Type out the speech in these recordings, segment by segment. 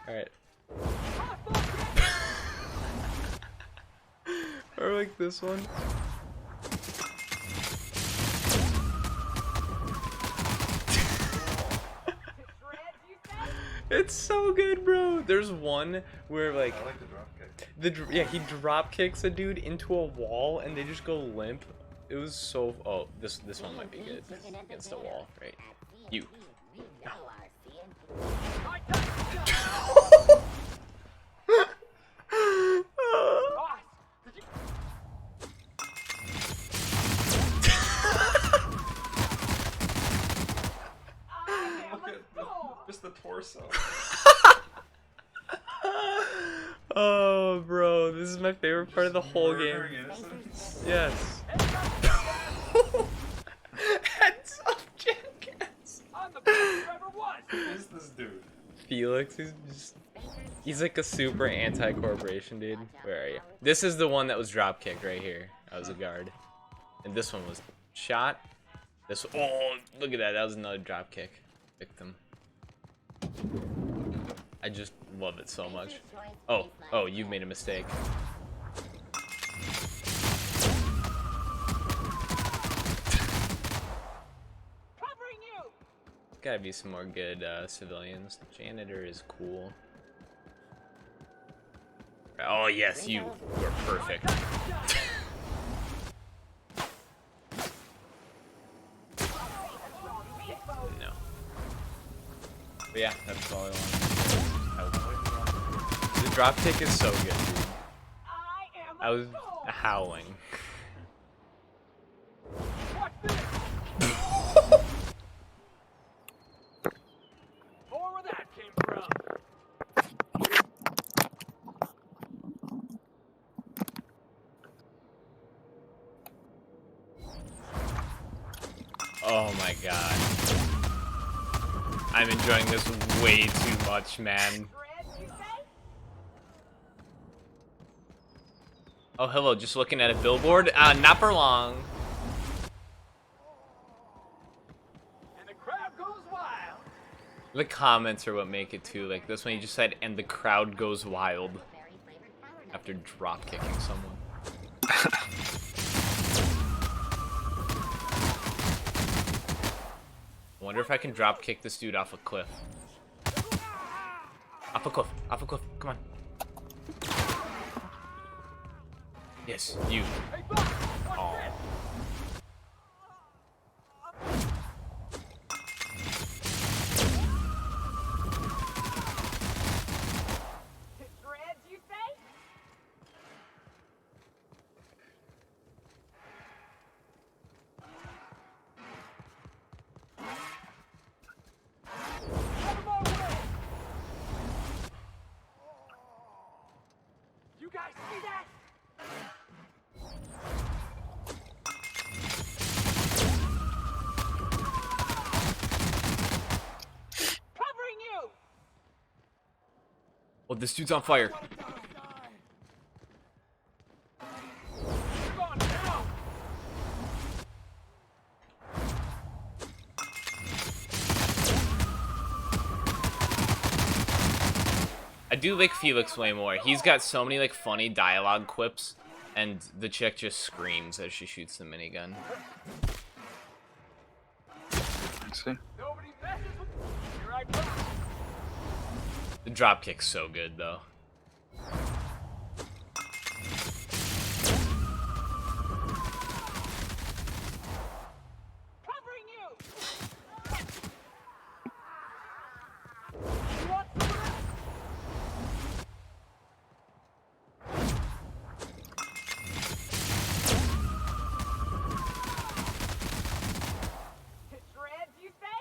Alright. Or like this one. It's so good, bro. There's one where like I like the drop kick. yeah, he drop kicks a dude into a wall and they just go limp. It was so this one might be good against a wall, right? You. No. Just the torso. Oh, bro, this is my favorite part of the whole game. Yes. Heads up, jackass. I'm the best you ever was. Who is this dude? Felix, he's like a super anti-corporation dude. Where are you? This is the one that was drop kicked right here. I was a guard. And this one was shot. Oh, look at that. That was another drop kick victim. I just love it so much. Oh, you've made a mistake. Covering you. Gotta be some more good civilians. Janitor is cool. Oh yes, you are perfect. No. But yeah, that's all I want. The drop kick is so good, dude. I was howling. More where that came from. Oh my god. I'm enjoying this way too much, man. Oh, hello, just looking at a billboard? Not for long. And the crowd goes wild. The comments are what make it too. Like this one, you just said, and the crowd goes wild. After drop kicking someone. I wonder if I can drop kick this dude off a cliff. Off a cliff, come on. Yes, you. Oh. Dreads, you say? You guys see that? Covering you. Oh, this dude's on fire. You're going down. I do like Felix way more. He's got so many like funny dialogue quips, and the chick just screams as she shoots the minigun. I see. Nobody messes with. Here I come. The drop kick's so good though. Covering you. You want some of this? Dreads, you say?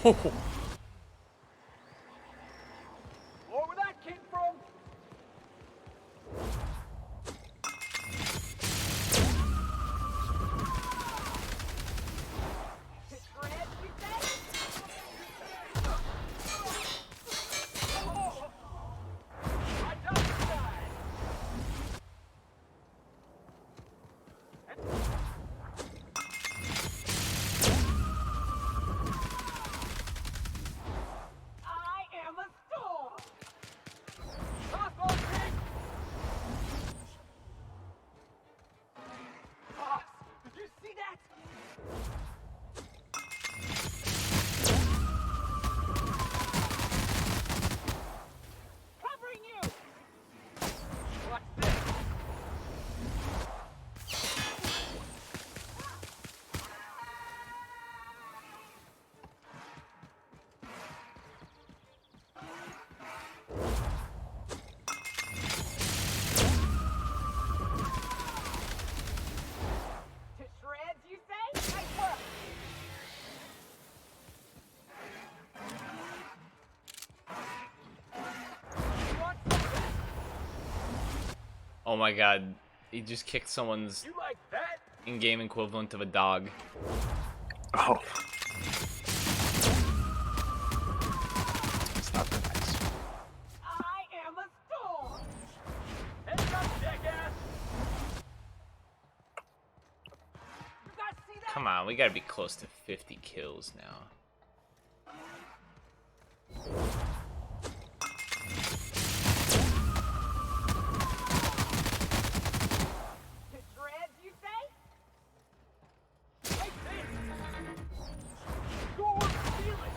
Or where that came from? Oh my god, he just kicked someone's You like that? in-game equivalent of a dog. Oh. It's not that nice. I am a storm. Heads up, jackass. You guys see that? Come on, we gotta be close to 50 kills now. To shreds, you say? Hey, bitch. Go steal it.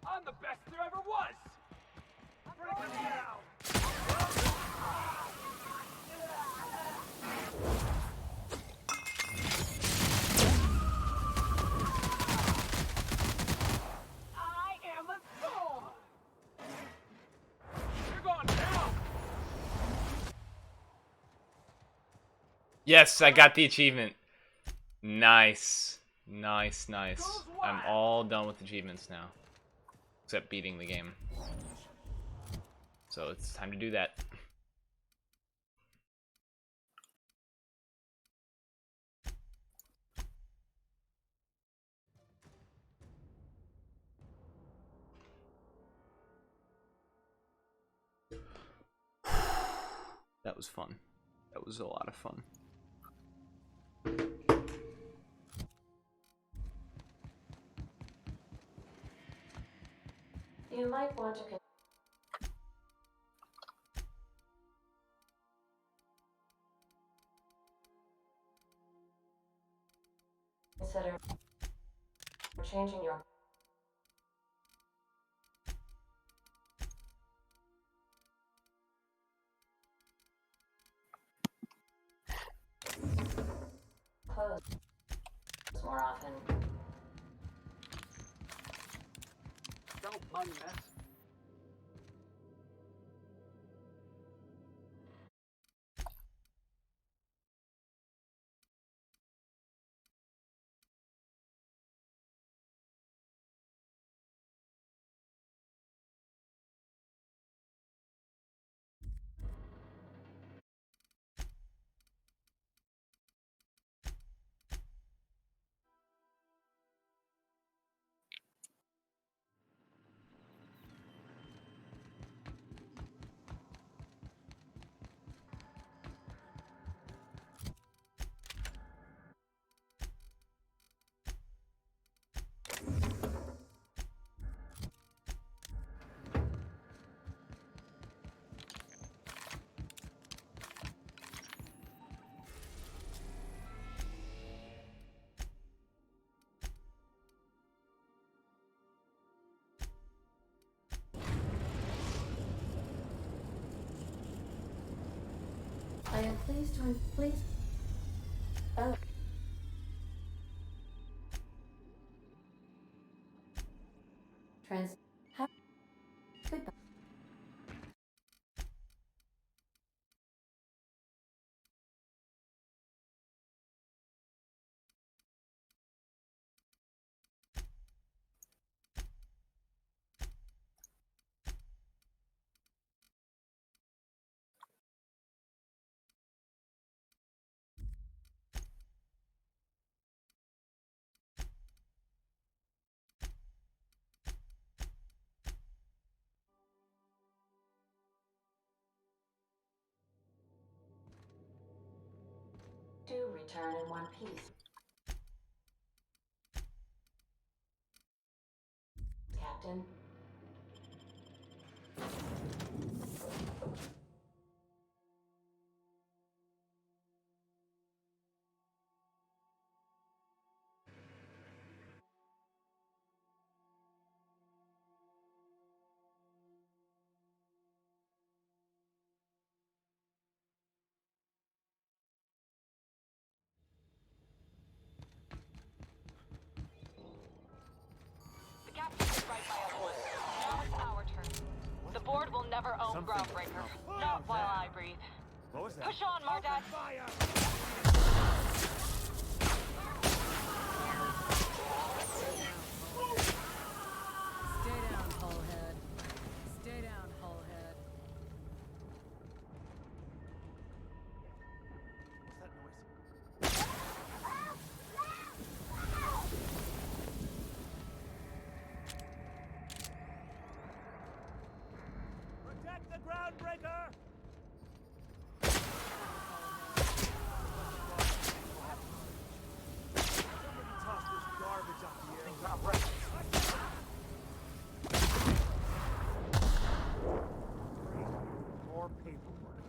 I'm the best there ever was. Bring it down. I am a storm. You're going down. Yes, I got the achievement. Nice. Nice, nice. I'm all done with achievements now. Except beating the game. So it's time to do that. That was fun. That was a lot of fun. You might want to consider changing your clothes more often. Don't mind mess. I am pleased to please. Oh. Trans. Goodbye. return in one piece. Captain. The captain is right by us. Now it's our turn. The board will never own Groundbreaker. Not while I breathe. What was that? Push on, Mardad. Stay down, Hullhead. Stay down, Hullhead. What's that noise? Protect the Groundbreaker! Somebody toss this garbage up the air. More paperwork.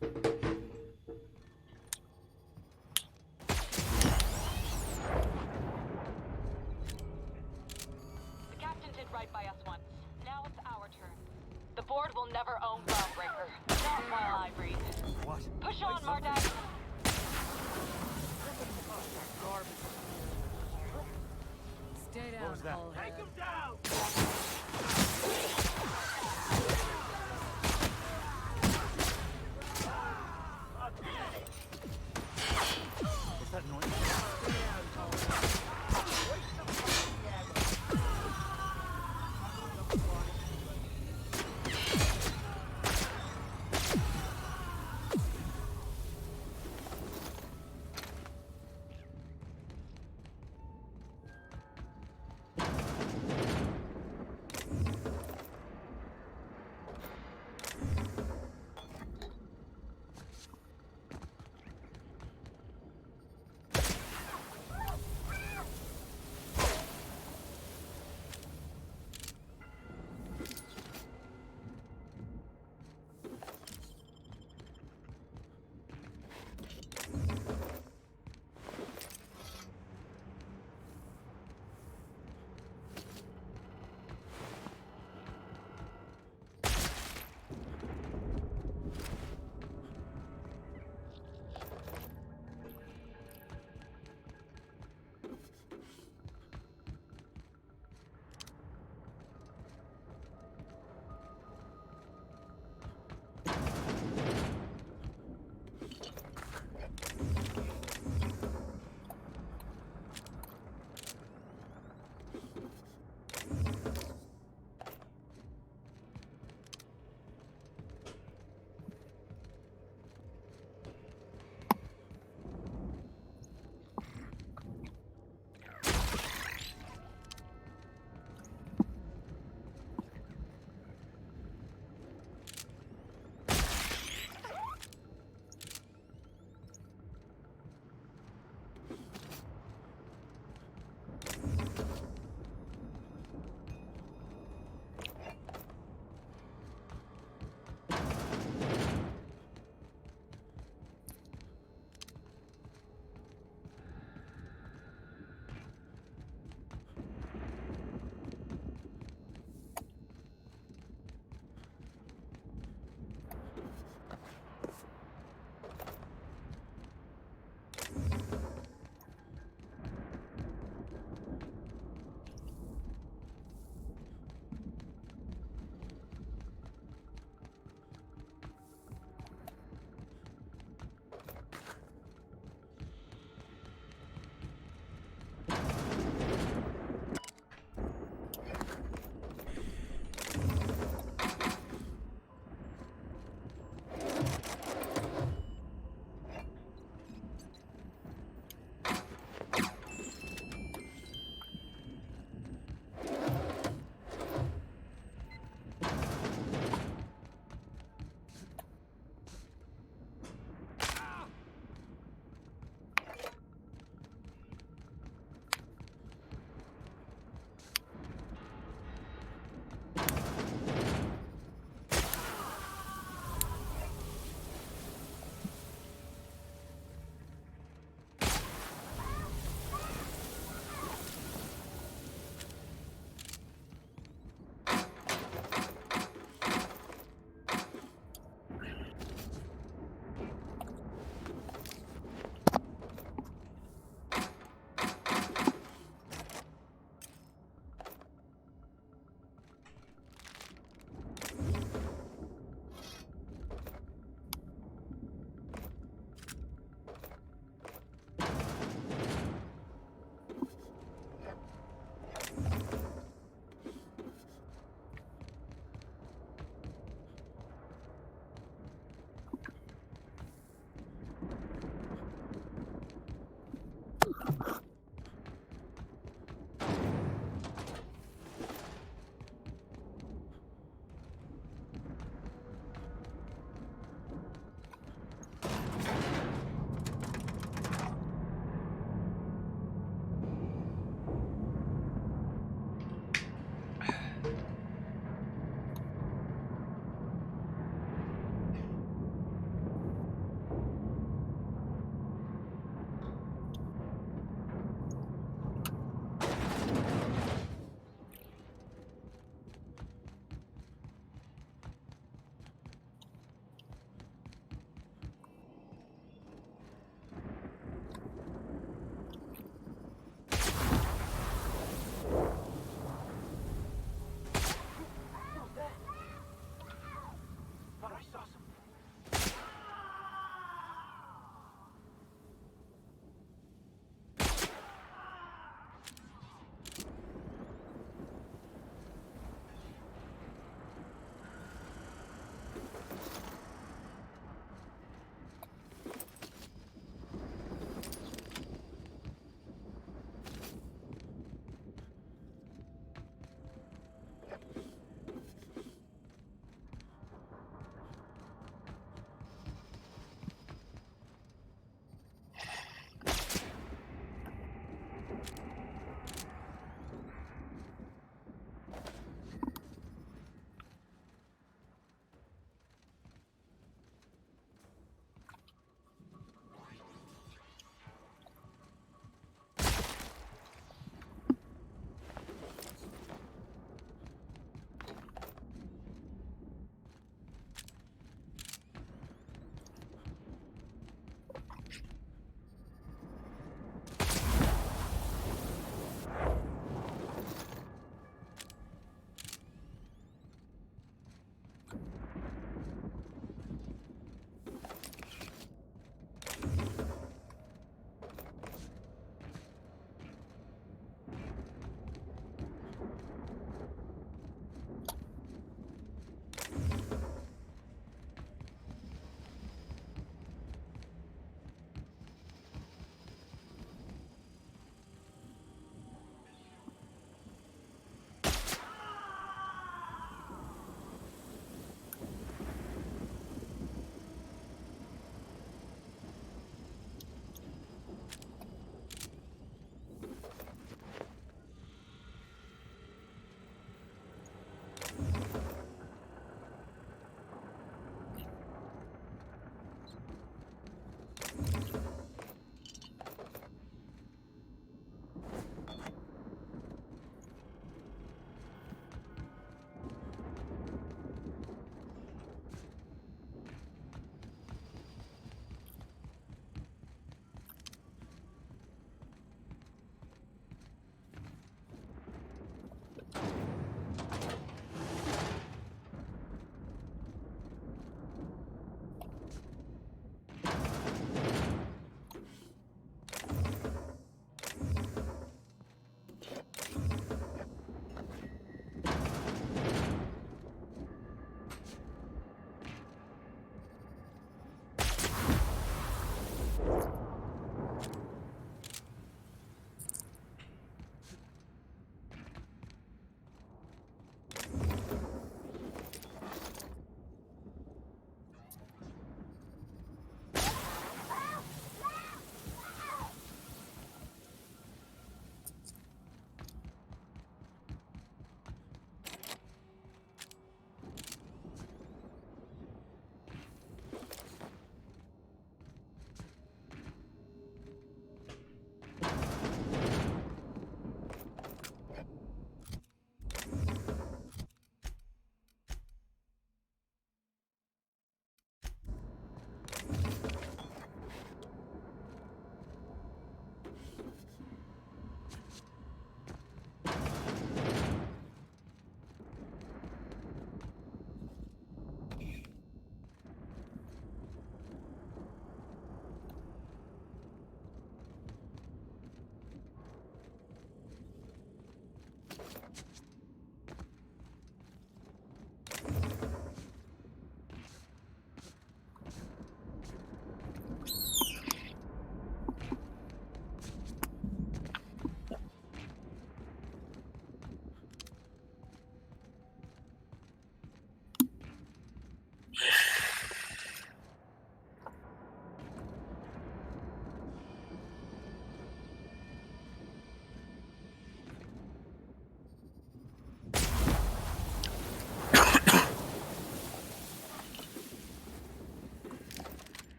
The captain did right by us once. Now it's our turn. The board will never own Groundbreaker. Not while I breathe. What? Push on, Mardak. Garbage. Stay down, What was that? Hull Take head. him down! What's that noise? Stay down, Hull head.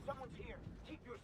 Someone's here. Keep your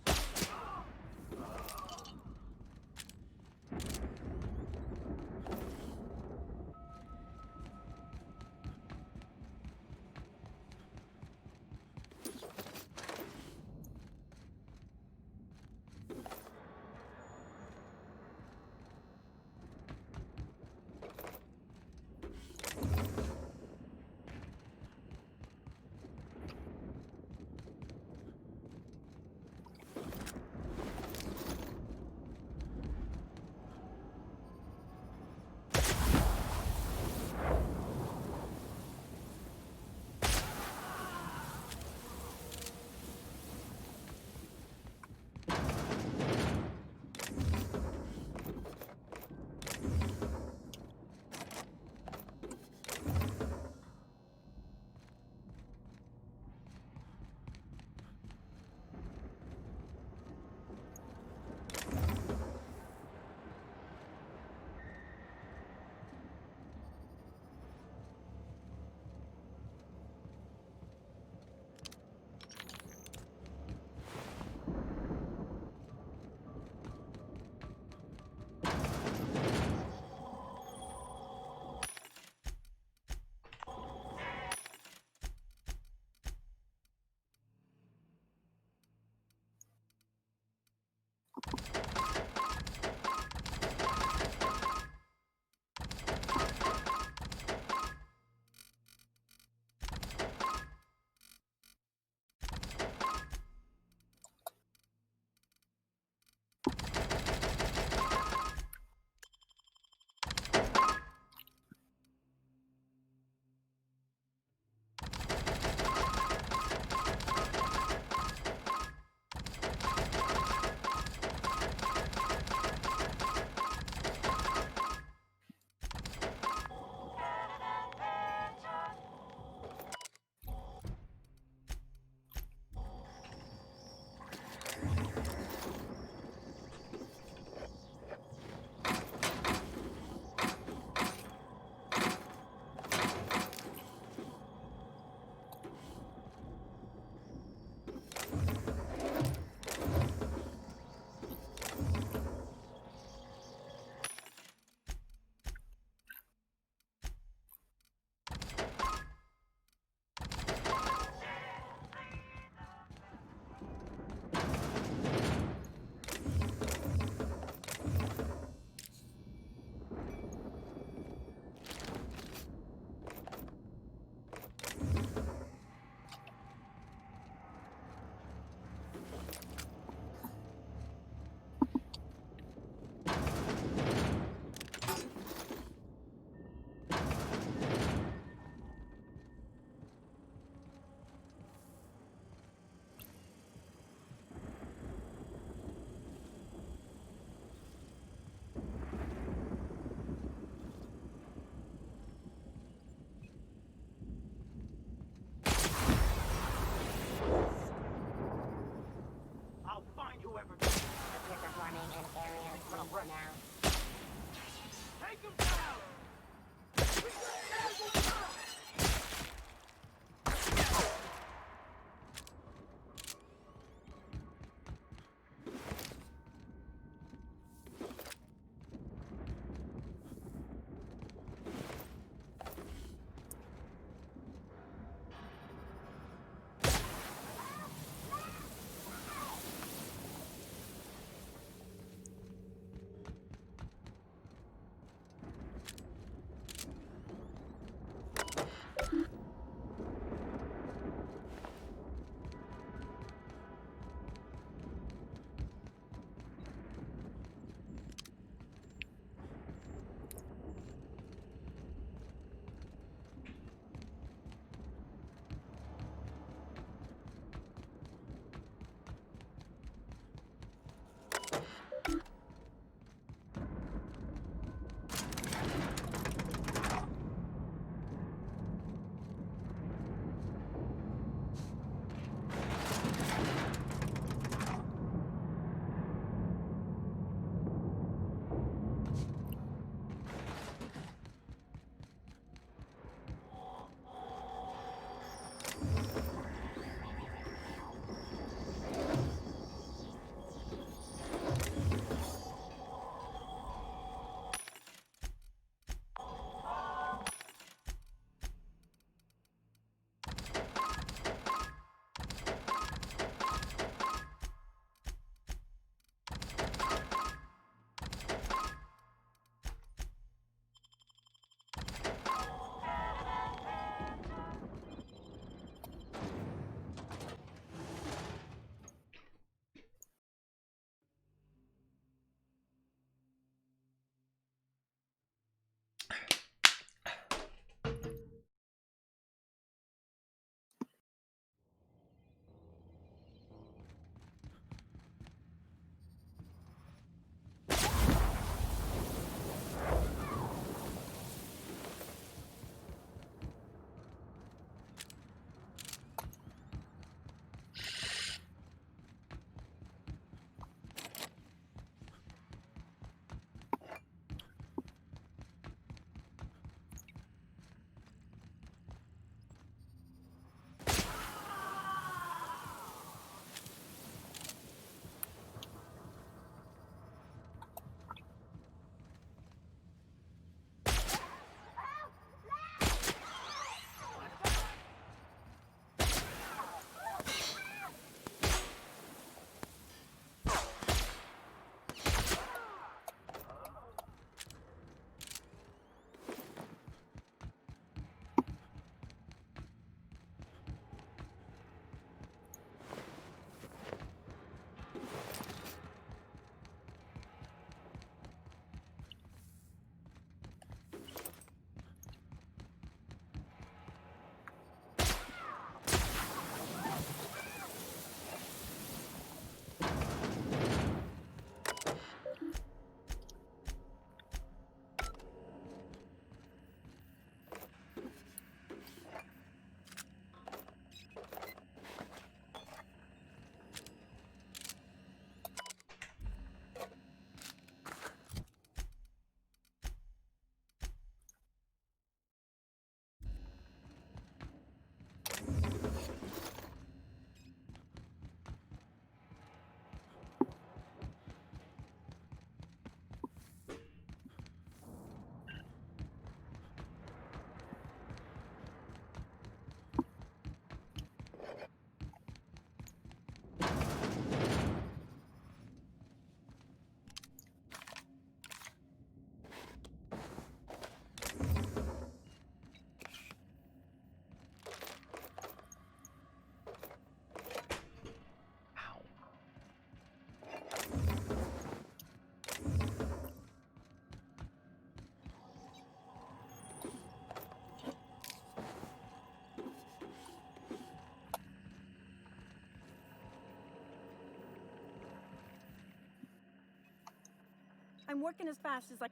I'm working as fast as I...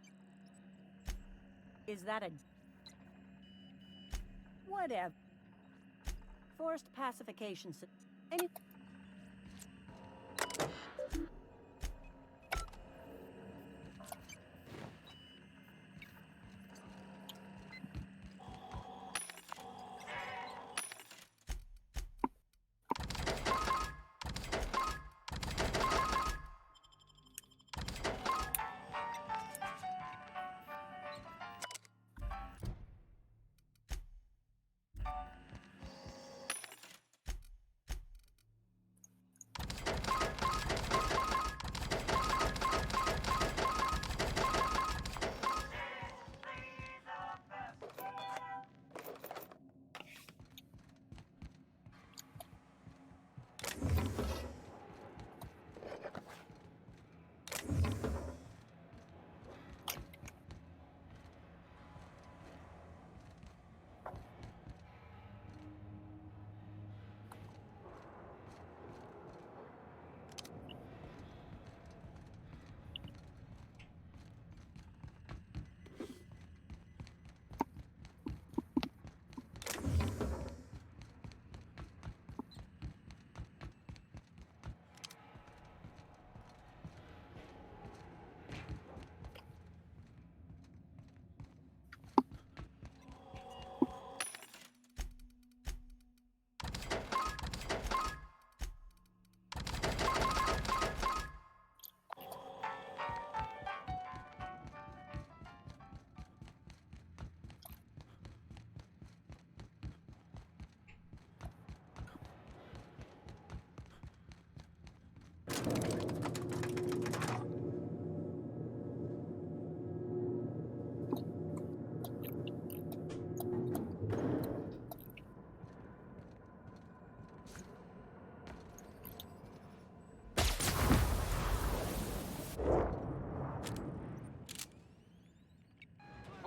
Is that a... Whatever. Forced pacification... Any...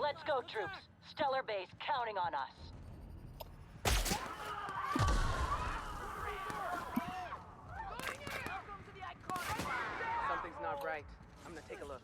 Let's go, troops. Stellar base counting on us. Something's not right. I'm gonna take a look.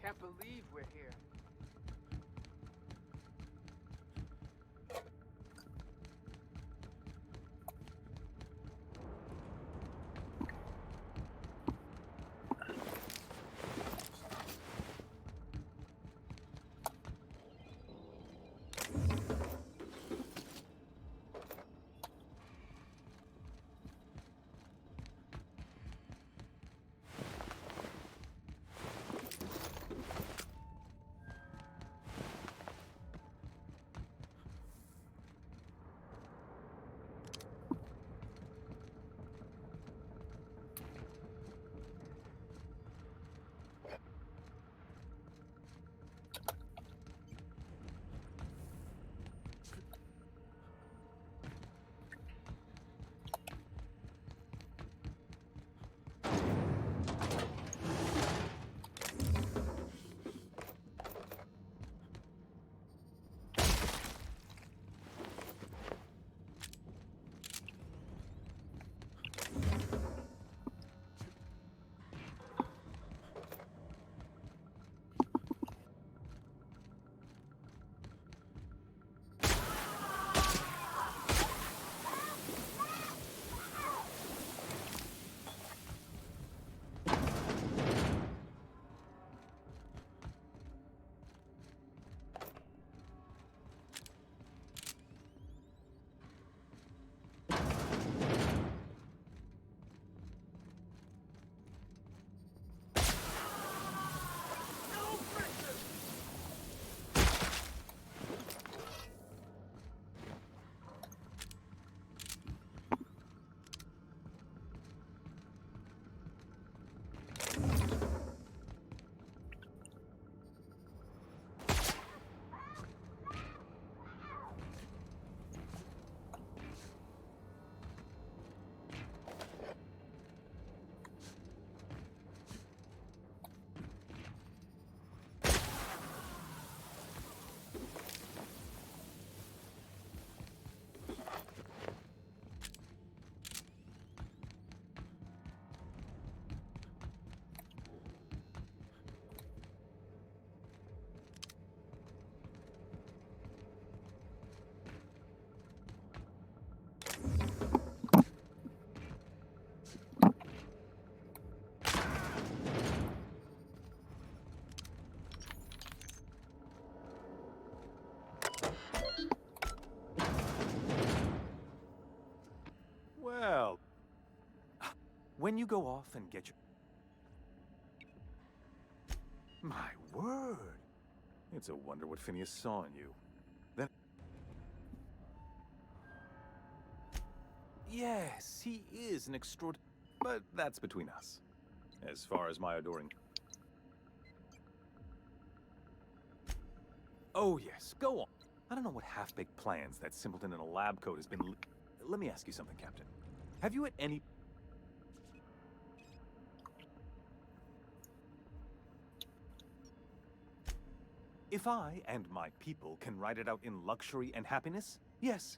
Can't believe we're here. Well, when you go off and get your... My word! It's a wonder what Phineas saw in you. Then... Yes, he is an extraordinary... But that's between us. As far as my adoring... Oh yes, go on. I don't know what half-baked plans that simpleton in a lab coat has been... Let me ask you something, Captain. Have you at any... If I and my people can ride it out in luxury and happiness, yes.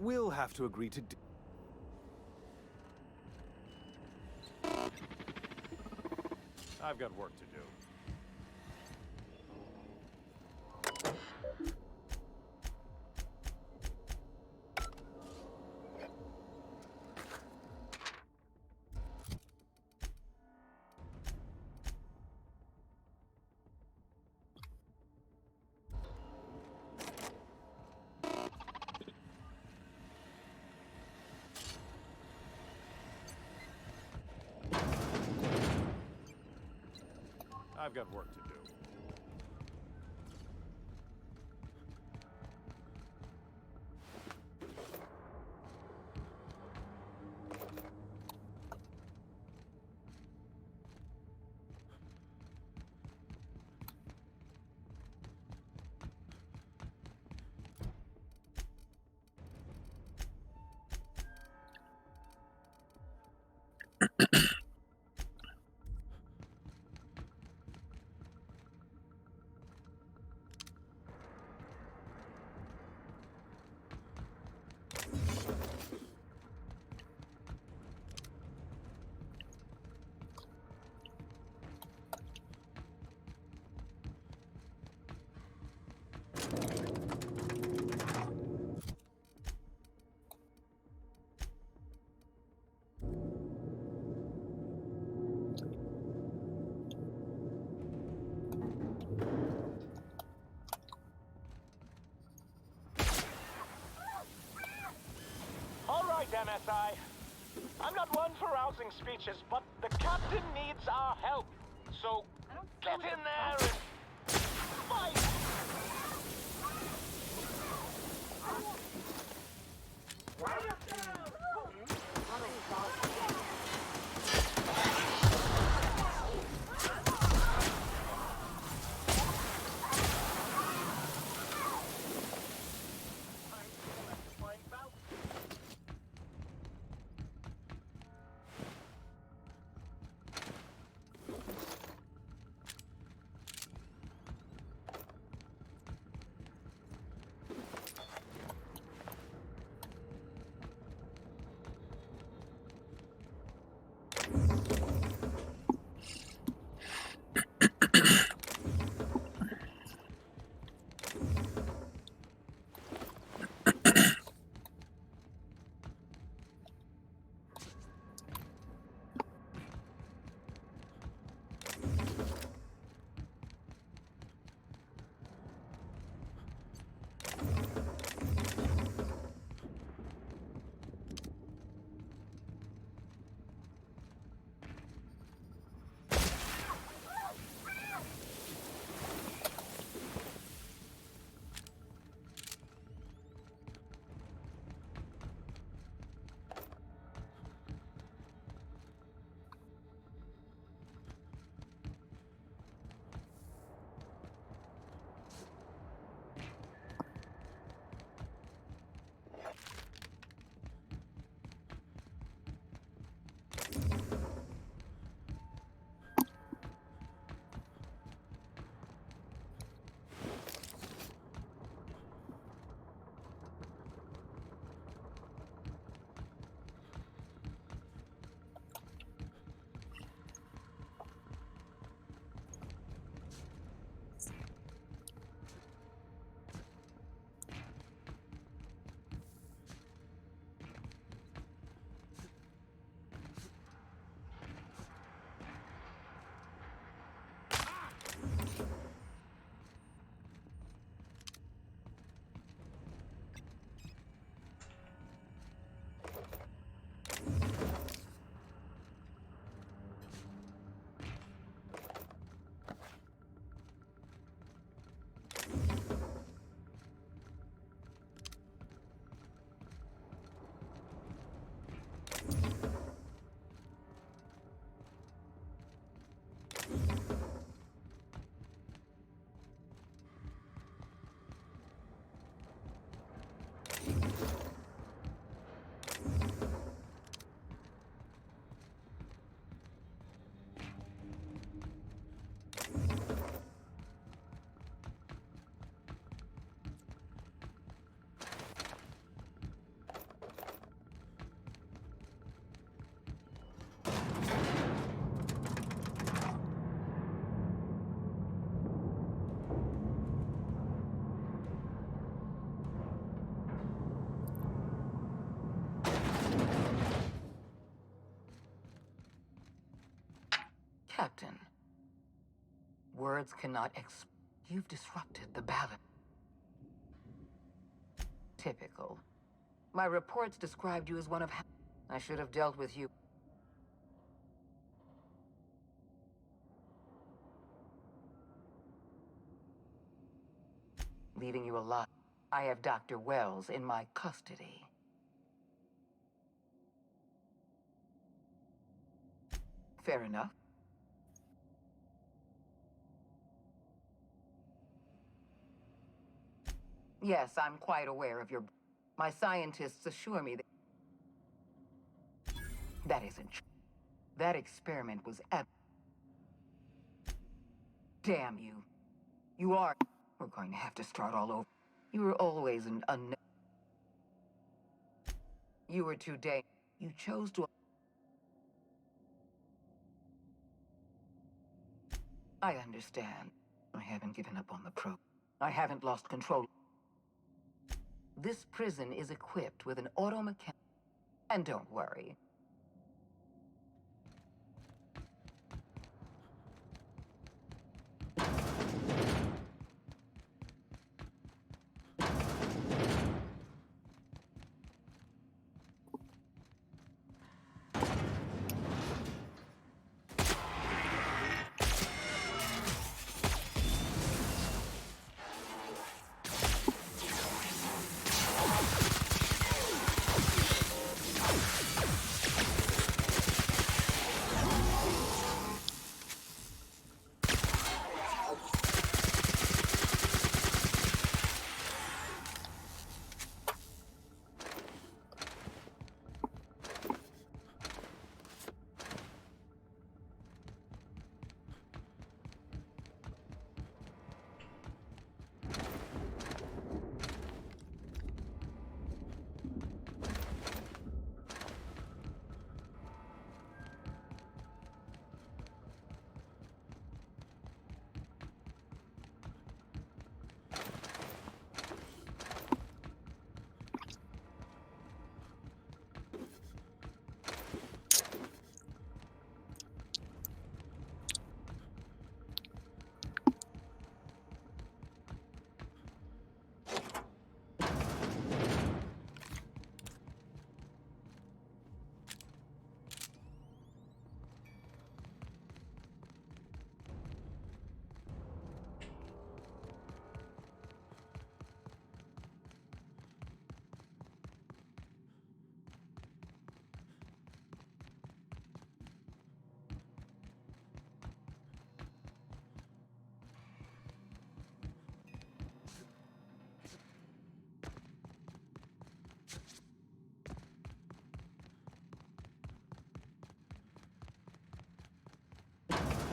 We'll have to agree to do... I've got work to do. I've got work to do. MSI. I'm not one for rousing speeches, but the captain needs our help. So get in there and fight! Captain, words cannot You've disrupted the balance. Typical. My reports described you as one of I should have dealt with you. leaving you alive. I have Dr. Wells in my custody. Fair enough. Yes, I'm quite aware of your... My scientists assure me that... That isn't true. That experiment was Damn you. You are... We're going to have to start all over. You were always an unknown... You were too dangerous. You chose to... I understand. I haven't given up on the probe. I haven't lost control. This prison is equipped with an automechanic. And don't worry.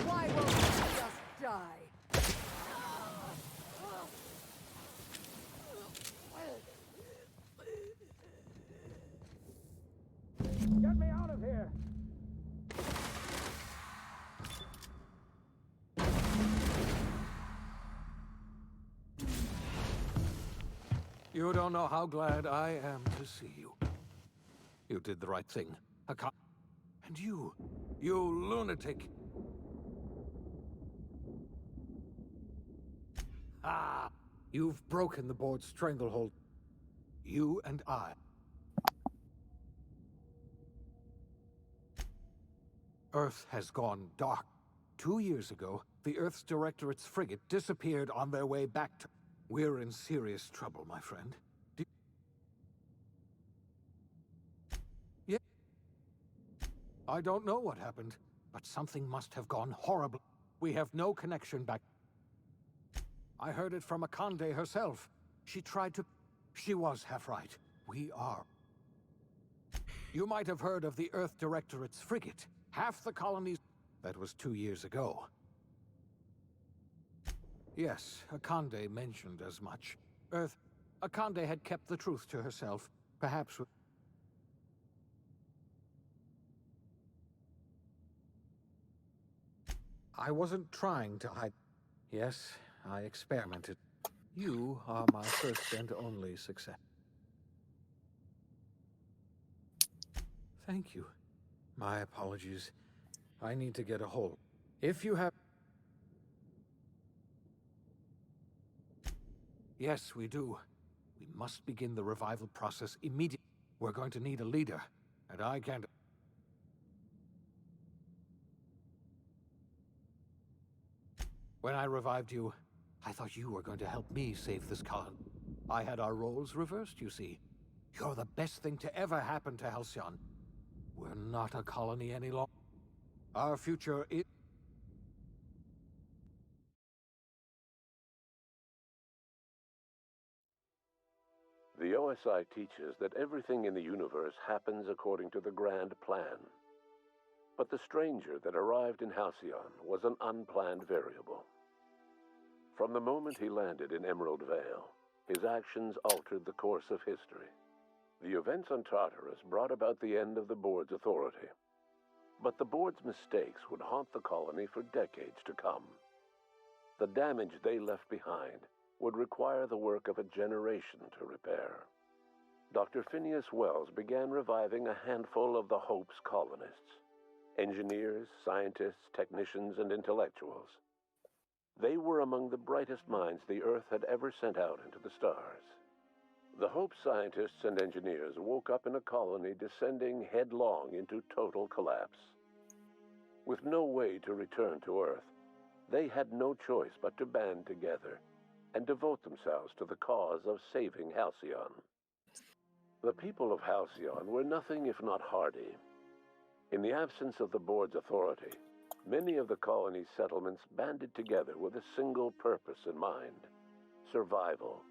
Why won't you just die? Get me out of here! You don't know how glad I am to see you. You did the right thing. And you lunatic. Ah, you've broken the board's stranglehold. You and I. Earth has gone dark. 2 years ago, the Earth's Directorate's frigate disappeared on their way back to... We're in serious trouble, my friend. Yeah. I don't know what happened, but something must have gone horribly. We have no connection back. I heard it from Akande herself. She tried to... She was half right. We are. You might have heard of the Earth Directorate's frigate. Half the colonies... That was 2 years ago. Yes, Akande mentioned as much. Akande had kept the truth to herself. Perhaps... I wasn't trying to hide... Yes, I experimented. You are my first and only success. Thank you. My apologies. I need to get a hold. If you have... Yes, we do. We must begin the revival process immediately. We're going to need a leader, and I can't... When I revived you, I thought you were going to help me save this colony. I had our roles reversed, you see. You're the best thing to ever happen to Halcyon. We're not a colony any longer. Our future is... The OSI teaches that everything in the universe happens according to the grand plan. But the stranger that arrived in Halcyon was an unplanned variable. From the moment he landed in Emerald Vale, his actions altered the course of history. The events on Tartarus brought about the end of the board's authority. But the board's mistakes would haunt the colony for decades to come. The damage they left behind would require the work of a generation to repair. Dr. Phineas Wells began reviving a handful of the Hope's colonists. Engineers, scientists, technicians, and intellectuals. They were among the brightest minds the Earth had ever sent out into the stars. The Hope scientists and engineers woke up in a colony descending headlong into total collapse. With no way to return to Earth, they had no choice but to band together and devote themselves to the cause of saving Halcyon. The people of Halcyon were nothing if not hardy. In the absence of the board's authority, many of the colony's settlements banded together with a single purpose in mind: survival.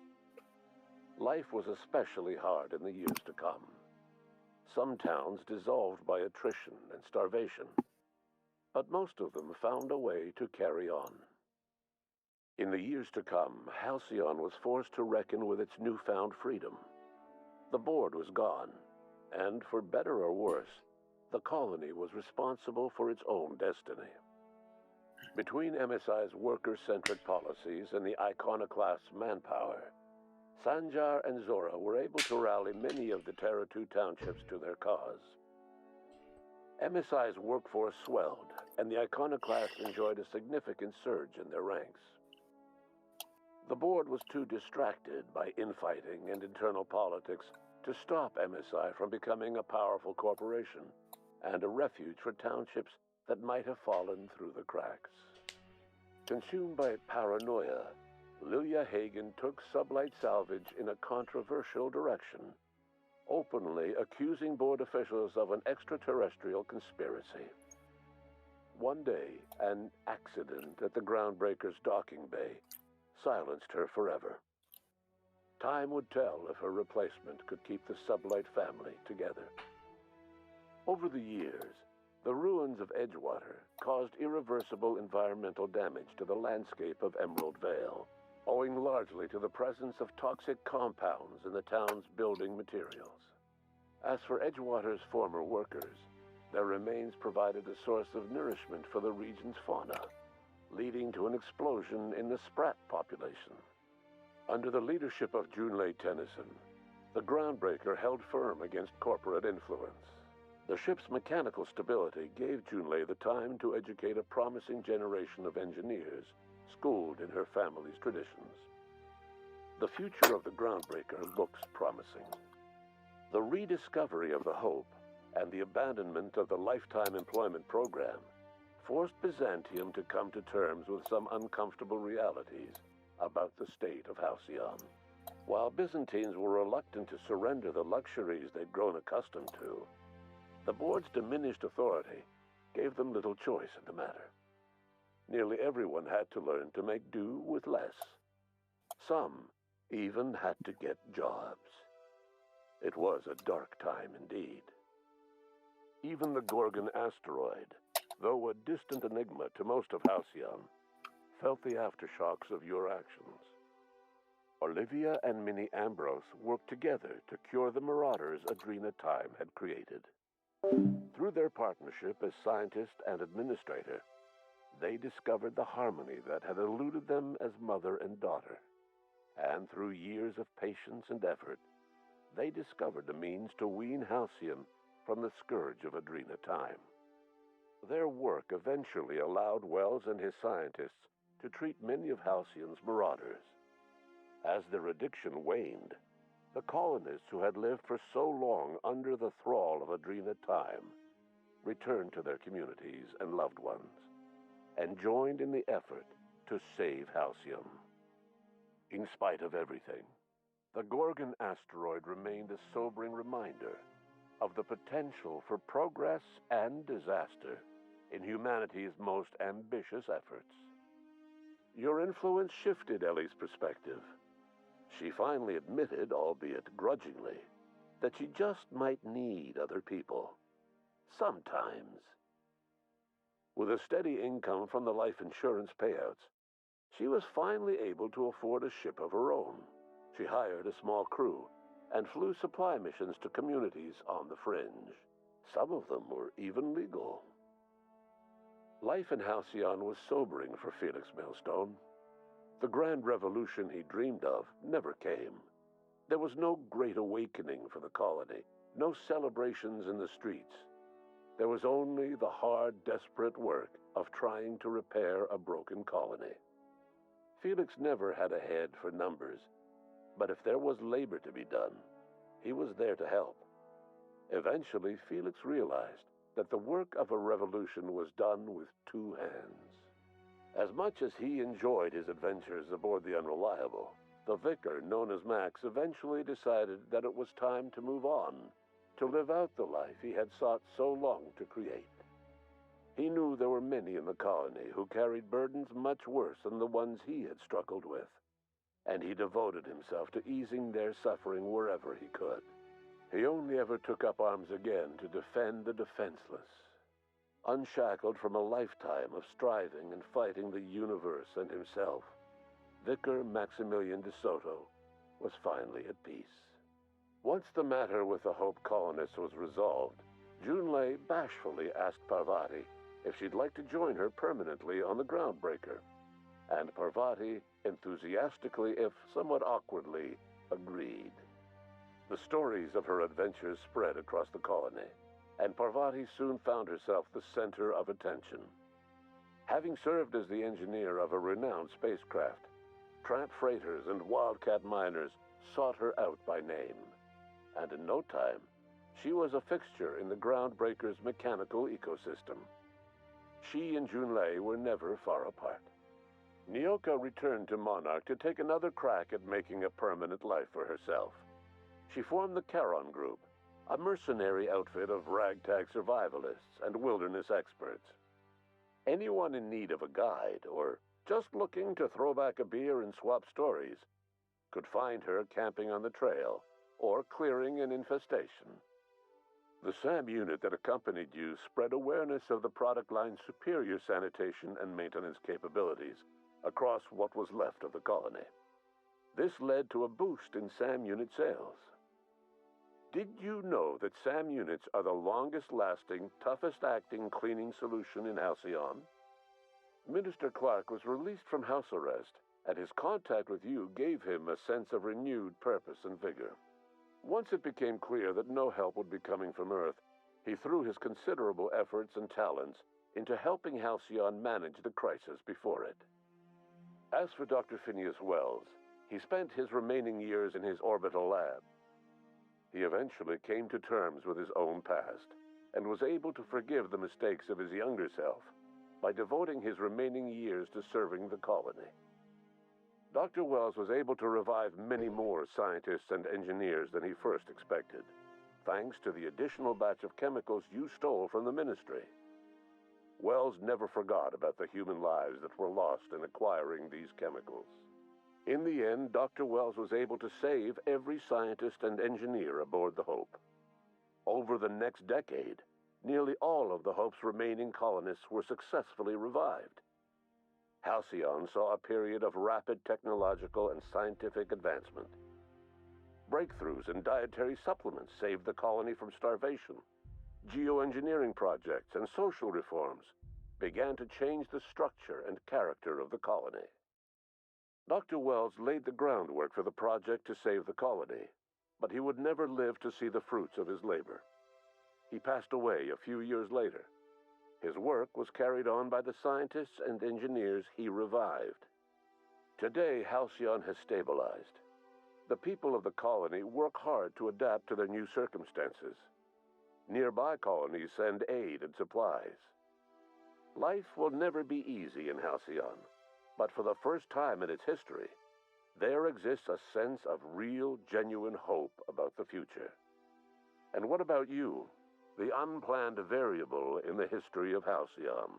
Life was especially hard in the years to come. Some towns dissolved by attrition and starvation, but most of them found a way to carry on. In the years to come, Halcyon was forced to reckon with its newfound freedom. The board was gone, and for better or worse, the colony was responsible for its own destiny. Between MSI's worker-centric policies and the iconoclast's manpower, Sanjar and Zora were able to rally many of the Terra 2 townships to their cause. MSI's workforce swelled, and the iconoclasts enjoyed a significant surge in their ranks. The board was too distracted by infighting and internal politics to stop MSI from becoming a powerful corporation and a refuge for townships that might have fallen through the cracks. Consumed by paranoia, Lilia Hagen took sublight salvage in a controversial direction, openly accusing board officials of an extraterrestrial conspiracy. One day, an accident at the Groundbreaker's docking bay silenced her forever. Time would tell if her replacement could keep the sublight family together. Over the years, the ruins of Edgewater caused irreversible environmental damage to the landscape of Emerald Vale, owing largely to the presence of toxic compounds in the town's building materials. As for Edgewater's former workers, their remains provided a source of nourishment for the region's fauna, leading to an explosion in the sprat population. Under the leadership of Junlei Tennyson, the Groundbreaker held firm against corporate influence. The ship's mechanical stability gave Junlei the time to educate a promising generation of engineers schooled in her family's traditions. The future of the Groundbreaker looks promising. The rediscovery of the Hope and the abandonment of the lifetime employment program forced Byzantium to come to terms with some uncomfortable realities about the state of Halcyon. While Byzantines were reluctant to surrender the luxuries they'd grown accustomed to, the board's diminished authority gave them little choice in the matter. Nearly everyone had to learn to make do with less. Some even had to get jobs. It was a dark time indeed. Even the Gorgon asteroid, though a distant enigma to most of Halcyon, felt the aftershocks of your actions. Olivia and Minnie Ambrose worked together to cure the marauders Adrena Time had created. Through their partnership as scientist and administrator, they discovered the harmony that had eluded them as mother and daughter. And through years of patience and effort, they discovered a means to wean Halcyon from the scourge of Adrena Time. Their work eventually allowed Wells and his scientists to treat many of Halcyon's marauders. As their addiction waned, the colonists who had lived for so long under the thrall of Adrena Time returned to their communities and loved ones, and joined in the effort to save Halcyon. In spite of everything, the Gorgon asteroid remained a sobering reminder of the potential for progress and disaster in humanity's most ambitious efforts. Your influence shifted Ellie's perspective. She finally admitted, albeit grudgingly, that she just might need other people. Sometimes. With a steady income from the life insurance payouts, she was finally able to afford a ship of her own. She hired a small crew and flew supply missions to communities on the fringe. Some of them were even legal. Life in Halcyon was sobering for Felix Millstone. The grand revolution he dreamed of never came. There was no great awakening for the colony, no celebrations in the streets. There was only the hard, desperate work of trying to repair a broken colony. Felix never had a head for numbers, but if there was labor to be done, he was there to help. Eventually, Felix realized that the work of a revolution was done with two hands. As much as he enjoyed his adventures aboard the Unreliable, the vicar, known as Max, eventually decided that it was time to move on, to live out the life he had sought so long to create. He knew there were many in the colony who carried burdens much worse than the ones he had struggled with, and he devoted himself to easing their suffering wherever he could. He only ever took up arms again to defend the defenseless. Unshackled from a lifetime of striving and fighting the universe and himself, Vicar Maximilian de Soto was finally at peace. Once the matter with the Hope colonists was resolved, Junlei bashfully asked Parvati if she'd like to join her permanently on the Groundbreaker, and Parvati enthusiastically, if somewhat awkwardly, agreed. The stories of her adventures spread across the colony, and Parvati soon found herself the center of attention. Having served as the engineer of a renowned spacecraft, tramp freighters and wildcat miners sought her out by name, and in no time, she was a fixture in the Groundbreaker's mechanical ecosystem. She and Junlei were never far apart. Nyoka returned to Monarch to take another crack at making a permanent life for herself. She formed the Charon Group, a mercenary outfit of ragtag survivalists and wilderness experts. Anyone in need of a guide, or just looking to throw back a beer and swap stories, could find her camping on the trail or clearing an infestation. The SAM unit that accompanied you spread awareness of the product line's superior sanitation and maintenance capabilities across what was left of the colony. This led to a boost in SAM unit sales. Did you know that SAM units are the longest-lasting, toughest-acting cleaning solution in Halcyon? Minister Clark was released from house arrest, and his contact with you gave him a sense of renewed purpose and vigor. Once it became clear that no help would be coming from Earth, he threw his considerable efforts and talents into helping Halcyon manage the crisis before it. As for Dr. Phineas Wells, he spent his remaining years in his orbital lab. He eventually came to terms with his own past and was able to forgive the mistakes of his younger self by devoting his remaining years to serving the colony. Dr. Wells was able to revive many more scientists and engineers than he first expected, thanks to the additional batch of chemicals you stole from the ministry. Wells never forgot about the human lives that were lost in acquiring these chemicals. In the end, Dr. Wells was able to save every scientist and engineer aboard the Hope. Over the next decade, nearly all of the Hope's remaining colonists were successfully revived. Halcyon saw a period of rapid technological and scientific advancement. Breakthroughs in dietary supplements saved the colony from starvation. Geoengineering projects and social reforms began to change the structure and character of the colony. Dr. Wells laid the groundwork for the project to save the colony, but he would never live to see the fruits of his labor. He passed away a few years later. His work was carried on by the scientists and engineers he revived. Today, Halcyon has stabilized. The people of the colony work hard to adapt to their new circumstances. Nearby colonies send aid and supplies. Life will never be easy in Halcyon, but for the first time in its history, there exists a sense of real, genuine hope about the future. And what about you, the unplanned variable in the history of Halcyon?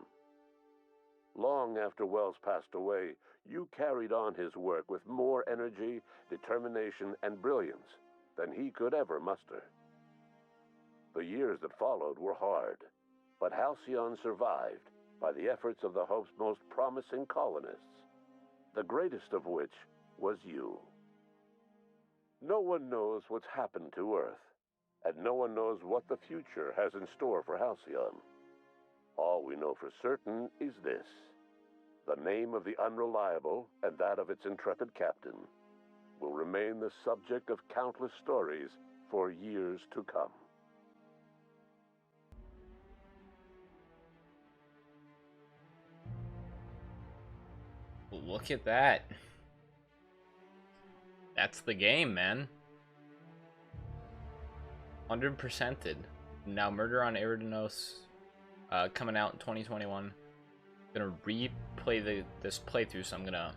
Long after Wells passed away, you carried on his work with more energy, determination, and brilliance than he could ever muster. The years that followed were hard, but Halcyon survived by the efforts of the Hope's most promising colonists, the greatest of which was you. No one knows what's happened to Earth, and no one knows what the future has in store for Halcyon. All we know for certain is this: the name of the Unreliable and that of its intrepid captain will remain the subject of countless stories for years to come. Look at that. That's the game, man. 100%ed. Now Murder on Eridanos, coming out in 2021. Gonna replay this playthrough, so I'm gonna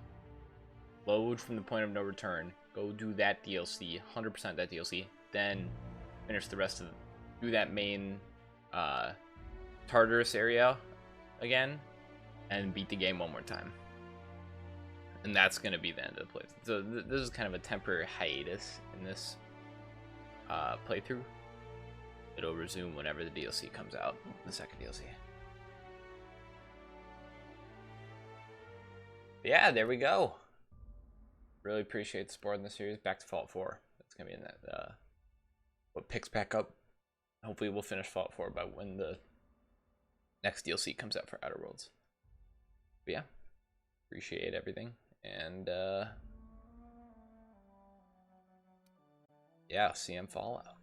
load from the point of no return, go do that DLC, 100% that DLC, then finish the rest of do that main Tartarus area again, and beat the game one more time. And that's gonna be the end of the playthrough. So this is kind of a temporary hiatus in this playthrough. It'll resume whenever the DLC comes out, the second DLC. Yeah, there we go. Really appreciate the support in this series. Back to Fallout 4. That's gonna be in that. What picks back up. Hopefully, we'll finish Fallout 4 by when the next DLC comes out for Outer Worlds. But yeah, appreciate everything, and yeah, see you in Fallout.